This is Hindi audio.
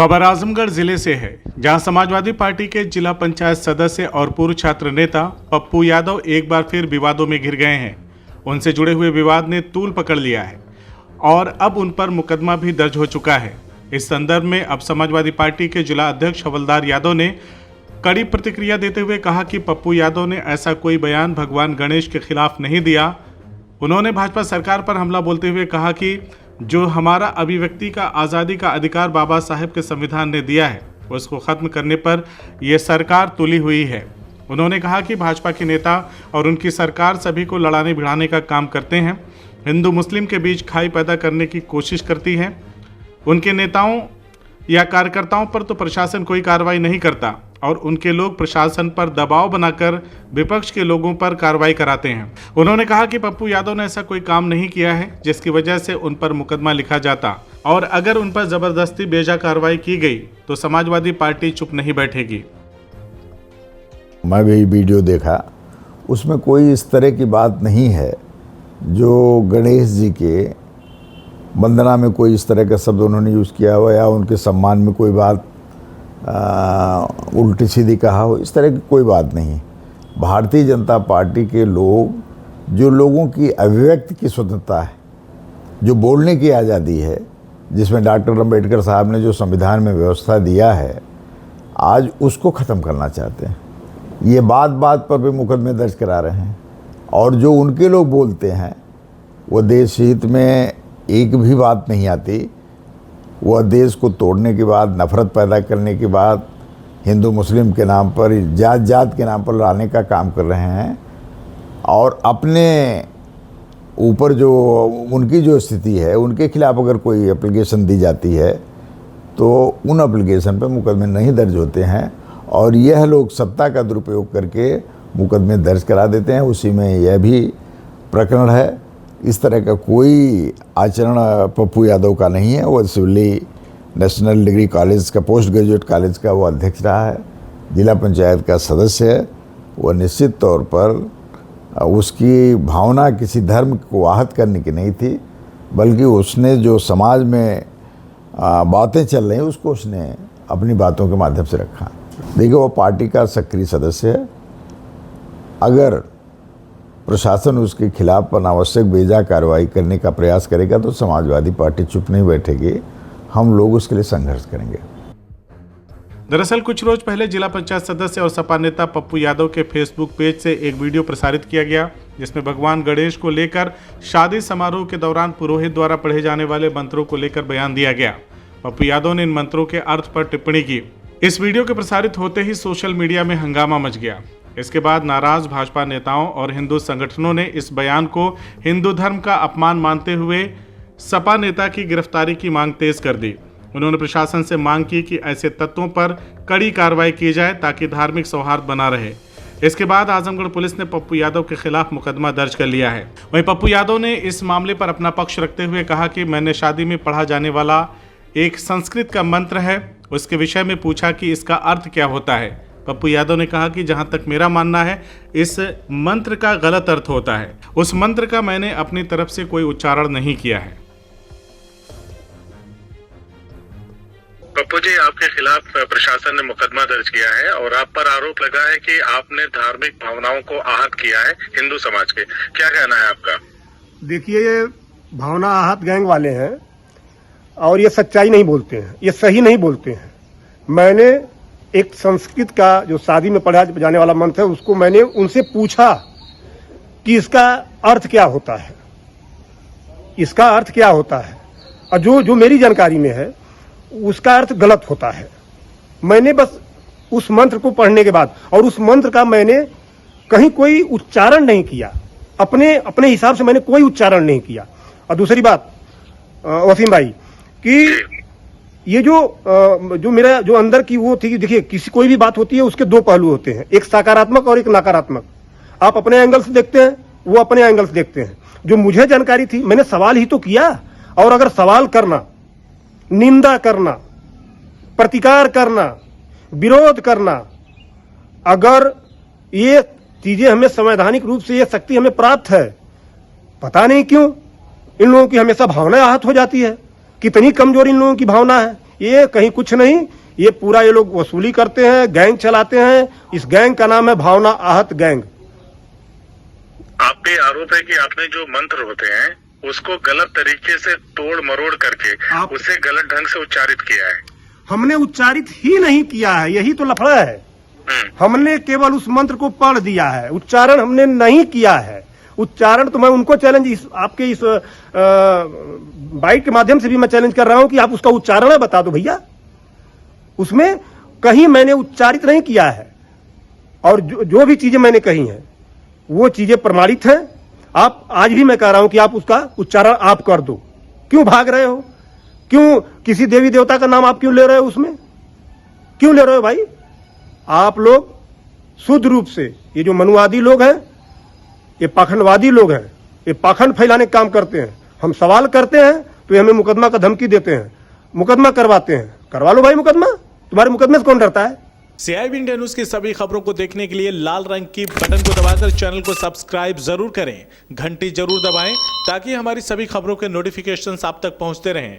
खबर आजमगढ़ जिले से है, जहां समाजवादी पार्टी के जिला पंचायत सदस्य और पूर्व छात्र नेता पप्पू यादव एक बार फिर विवादों में घिर गए हैं। उनसे जुड़े हुए विवाद ने तूल पकड़ लिया है और अब उन पर मुकदमा भी दर्ज हो चुका है। इस संदर्भ में अब समाजवादी पार्टी के जिला अध्यक्ष हवलदार यादव ने कड़ी प्रतिक्रिया देते हुए कहा कि पप्पू यादव ने ऐसा कोई बयान भगवान गणेश के खिलाफ नहीं दिया। उन्होंने भाजपा सरकार पर हमला बोलते हुए कहा कि जो हमारा अभिव्यक्ति का आज़ादी का अधिकार बाबा साहेब के संविधान ने दिया है, उसको ख़त्म करने पर यह सरकार तुली हुई है। उन्होंने कहा कि भाजपा के नेता और उनकी सरकार सभी को लड़ाने भिड़ाने का काम करते हैं, हिंदू मुस्लिम के बीच खाई पैदा करने की कोशिश करती है। उनके नेताओं या कार्यकर्ताओं पर तो प्रशासन कोई कार्रवाई नहीं करता और उनके लोग प्रशासन पर दबाव बनाकर विपक्ष के लोगों पर कार्रवाई कराते हैं। उन्होंने कहा कि पप्पू यादव ने ऐसा कोई काम नहीं किया है जिसकी वजह से उन पर मुकदमा लिखा जाता, और अगर उन पर जबरदस्ती बेजा कार्रवाई की गई तो समाजवादी पार्टी चुप नहीं बैठेगी। मैं भी वीडियो देखा, उसमें कोई इस तरह की बात नहीं है जो गणेश जी के वंदना में कोई इस तरह का शब्द उन्होंने यूज़ किया हो या उनके सम्मान में कोई बात उल्टी सीधी कहा हो, इस तरह की कोई बात नहीं। भारतीय जनता पार्टी के लोग, जो लोगों की अभिव्यक्ति की स्वतंत्रता है, जो बोलने की आज़ादी है, जिसमें डॉक्टर अम्बेडकर साहब ने जो संविधान में व्यवस्था दिया है, आज उसको ख़त्म करना चाहते हैं। ये बात बात पर भी मुकदमे दर्ज करा रहे हैं और जो उनके लोग बोलते हैं वो देश हित में एक भी बात नहीं आती। वह देश को तोड़ने के बाद, नफरत पैदा करने के बाद, हिंदू मुस्लिम के नाम पर, जात जात के नाम पर लड़ाने का काम कर रहे हैं। और अपने ऊपर जो उनकी जो स्थिति है, उनके खिलाफ अगर कोई एप्लीकेशन दी जाती है तो उन एप्लीकेशन पर मुकदमे नहीं दर्ज होते हैं और यह लोग सत्ता का दुरुपयोग करके मुकदमे दर्ज करा देते हैं। उसी में यह भी प्रकरण है। इस तरह का कोई आचरण पप्पू यादव का नहीं है। वो सिविली नेशनल डिग्री कॉलेज का, पोस्ट ग्रेजुएट कॉलेज का वो अध्यक्ष रहा है, जिला पंचायत का सदस्य है। वो निश्चित तौर पर उसकी भावना किसी धर्म को आहत करने की नहीं थी, बल्कि उसने जो समाज में बातें चल रही हैं उसको उसने अपनी बातों के माध्यम से रखा। देखिए, वो पार्टी का सक्रिय सदस्य है। अगर प्रशासन उसके खिलाफ अनावश्यक बेजा कार्रवाई करने का प्रयास करेगा तो समाजवादी पार्टी चुप नहीं बैठेगी। हम लोग उसके लिए संघर्ष करेंगे। दरअसल कुछ रोज पहले जिला पंचायत सदस्य और सपा नेता पप्पू यादव के फेसबुक पेज से एक वीडियो प्रसारित किया गया, जिसमें भगवान गणेश को लेकर शादी समारोह के दौरान पुरोहित द्वारा पढ़े जाने वाले मंत्रों को लेकर बयान दिया गया। पप्पू यादव ने इन मंत्रों के अर्थ पर टिप्पणी की। इस वीडियो के प्रसारित होते ही सोशल मीडिया में हंगामा मच गया। इसके बाद नाराज भाजपा नेताओं और हिंदू संगठनों ने इस बयान को हिंदू धर्म का अपमान मानते हुए सपा नेता की गिरफ्तारी की मांग तेज कर दी। उन्होंने प्रशासन से मांग की कि ऐसे तत्वों पर कड़ी कार्रवाई की जाए ताकि धार्मिक सौहार्द बना रहे। इसके बाद आजमगढ़ पुलिस ने पप्पू यादव के खिलाफ मुकदमा दर्ज कर लिया है। वहीं पप्पू यादव ने इस मामले पर अपना पक्ष रखते हुए कहा कि मैंने शादी में पढ़ा जाने वाला एक संस्कृत का मंत्र है, उसके विषय में पूछा कि इसका अर्थ क्या होता है। पप्पू यादव ने कहा कि जहां तक मेरा मानना है, इस मंत्र का गलत अर्थ होता है। उस मंत्र का मैंने अपनी तरफ से कोई उच्चारण नहीं किया है। पप्पू जी, आपके खिलाफ प्रशासन ने मुकदमा दर्ज किया है और आप पर आरोप लगा है कि आपने धार्मिक भावनाओं को आहत किया है हिंदू समाज के। क्या कहना है आपका? देखिए, ये भावना आहत गैंग वाले हैं और ये सच्चाई नहीं बोलते हैं, ये सही नहीं बोलते हैं। मैंने एक संस्कृत का जो शादी में पढ़ा जाने वाला मंत्र है, उसको मैंने उनसे पूछा कि इसका अर्थ क्या होता है, इसका अर्थ क्या होता है, और जो मेरी जानकारी में है उसका अर्थ गलत होता है। मैंने बस उस मंत्र को पढ़ने के बाद, और उस मंत्र का मैंने कहीं कोई उच्चारण नहीं किया, अपने हिसाब से मैंने कोई उच्चारण नहीं किया। और दूसरी बात वसीम भाई, कि ये जो मेरा जो अंदर की वो थी, देखिए कोई भी बात होती है उसके दो पहलू होते हैं, एक सकारात्मक और एक नकारात्मक। आप अपने एंगल से देखते हैं, वो अपने एंगल से देखते हैं। जो मुझे जानकारी थी, मैंने सवाल ही तो किया, और अगर सवाल करना, निंदा करना, प्रतिकार करना, विरोध करना, अगर ये चीजें हमें संवैधानिक रूप से ये शक्ति हमें प्राप्त है, पता नहीं क्यों इन लोगों की हमेशा भावना आहत हो जाती है। कितनी कमजोर इन लोगों की भावना है, ये कहीं कुछ नहीं, ये पूरा ये लोग वसूली करते हैं, गैंग चलाते हैं। इस गैंग का नाम है भावना आहत गैंग। आप पे आरोप है कि आपने जो मंत्र होते हैं उसको गलत तरीके से तोड़ मरोड़ करके उसे गलत ढंग से उच्चारित किया है। हमने उच्चारित ही नहीं किया है, यही तो लफड़ा है। हमने केवल उस मंत्र को पढ़ दिया है, उच्चारण हमने नहीं किया है। उच्चारण तो मैं उनको चैलेंज आपके इस बाइट के माध्यम से भी मैं चैलेंज कर रहा हूं कि आप उसका उच्चारण बता दो भैया। उसमें कहीं मैंने उच्चारित नहीं किया है, और जो भी चीजें मैंने कही हैं वो चीजें प्रमाणित हैं। आप आज भी मैं कह रहा हूं कि आप उसका उच्चारण आप कर दो। क्यों भाग रहे हो? क्यों किसी देवी देवता का नाम आप क्यों ले रहे हो? उसमें क्यों ले रहे हो भाई? आप लोग शुद्ध रूप से, ये जो मनुवादी लोग हैं, ये पाखंडवादी लोग हैं, ये पाखंड फैलाने का काम करते हैं। हम सवाल करते हैं तो ये हमें मुकदमा का धमकी देते हैं, मुकदमा करवाते हैं। करवा लो भाई मुकदमा, तुम्हारे मुकदमे से कौन डरता है? CIB इंडिया न्यूज की सभी खबरों को देखने के लिए लाल रंग की बटन को दबाकर चैनल को सब्सक्राइब जरूर करें, घंटी जरूर दबाएं ताकि हमारी सभी खबरों के नोटिफिकेशंस आप तक पहुंचते रहें।